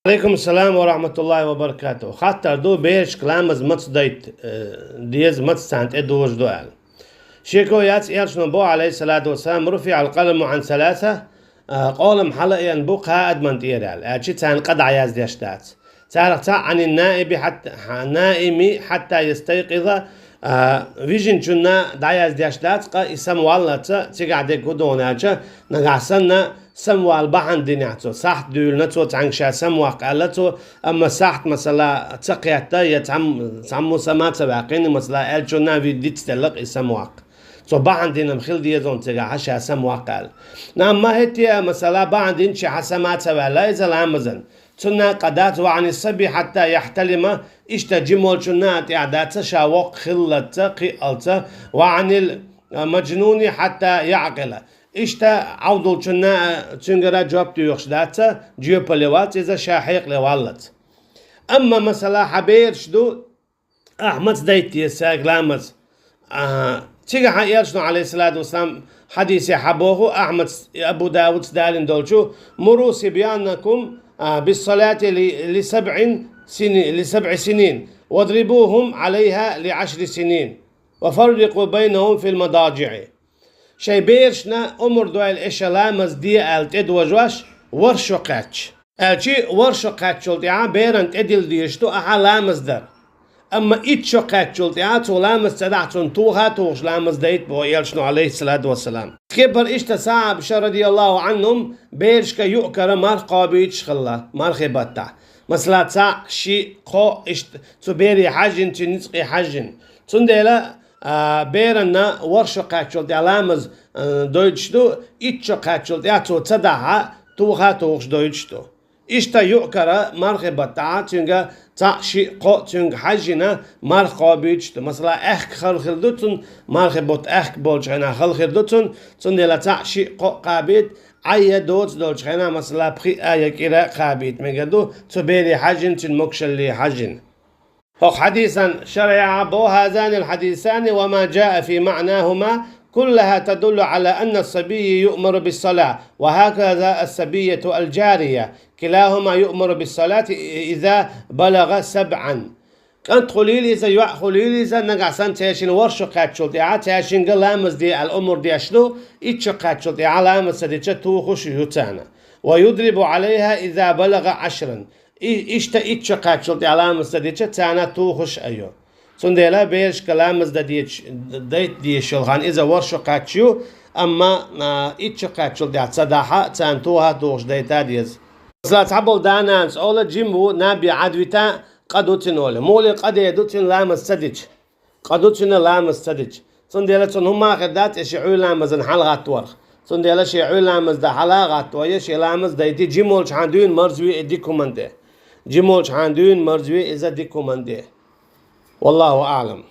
عليكم السلام ورحمة الله وبركاته. خاطر دو بيش كلامز متصديت ديز متصانت ادوج دوال شيكو ياتس يالشنو بو عليه الصلاة والسلام رفع القلم عن ثلاثة قول محلق ينبوق ها ادمنت ايرال اتشي تان قدع ياز ديشتات تعرف عن النائم حتى يستيقظ فيجن جنا دايز ديشتات قا اسم والله تقعد كودوناچا نغاسنا سموال بحن ديناتو صح دول نتو تعنشا سموا قالتو اما صح مثلا تقيتا يتعمو سمات باقين مثلا الجنا في ديت تلق اسمواق تو بحن دين مخيل ديزون تقع حشا سموا قال نعم ما هتي مثلا بحن دين شي حسمات ولا اذا الامزن تنا قدات وعن الصبي حتى يحتلم اشتجمول جنات اعدات شاوق خلت قيلت وعن المجنون حتى يعقل İşte avdol çüngara cevap diyor şdata geopolivat iza şahiq levallat. Amma mesela haber şdu Ahmet dayt yesaglamaz. Tiga hayal şnu aleyhissalatu vesselam hadisi habohu Ahmet Abu Davud dalin dolçu muru sibyanakum bis salati li sab'i sinin واضربوهم عليها ل10 سنين وفرقوا بينهم في المضاجع. شي بيرشنا امر دوال اشلامز دي الت ادوجواش ورشو قاتش الشي ورشو قاتشول دي بيرنت ادل ديشتو احلامز در اما اتشو قاتشول دي تولامز تدعتون توها توش لامز ديت بو يلشنو عليه الصلاة والسلام كبر اشتا صعب رضي الله عنهم بيرشكا يؤكر مرقابيتش خلا مرخبتا مثلا تا شي قو اشت تبيري حجن تنسقي حجن تنديلا بيرنا ورشو قاتشول دي علامز دويتشتو اتشو قاتشول دي اتو تدعها توها توخش دويتشتو اشتا يؤكرا مرخبة تنغا تاشي قو تنغ حجنا مرخبيتشتو مثلا اخك خلخلدوتن مرخبوت اخك بولجنا خلخلدوتن تندلا تاشي قو قابيت عيا دوت دولجنا مثلا بخي ايا كيرا قابيت ميغدو تبيري حجن تنمكشل حجن حديثا شرع بو هذان الحديثان وما جاء في معناهما كلها تدل على أن الصبي يؤمر بالصلاة وهكذا الصبية الجارية كلاهما يؤمر بالصلاة إذا بلغ 7. كانت خليل إذا نقعسان تيشين ورشو قاتشول دي تيشين قلامز دي الأمر دي أشلو إتشو قاتشول دي علامز دي توخش يوتانا ويضرب عليها إذا بلغ 10. İşte iç çakachol di alamız da diye tana tuğuş ayo. Sondela beş kalamız da diye şolhan iza var çakachu ama iç çakachol di sadaha tan tuha tuğuş da diye. Mesela tabul danans ola jimbu nabi advita qadutin ola mole qad yadutin lamız sadiç. Qadutin lamız sadiç. Sondela son huma qadat eş'u lamızın halqat war. Sondela şe'u lamız da halaqat wa yeş lamız da di jimol chandun marzwi edikumande. جموج عندون مرزوي إذا ديكو من دي والله أعلم.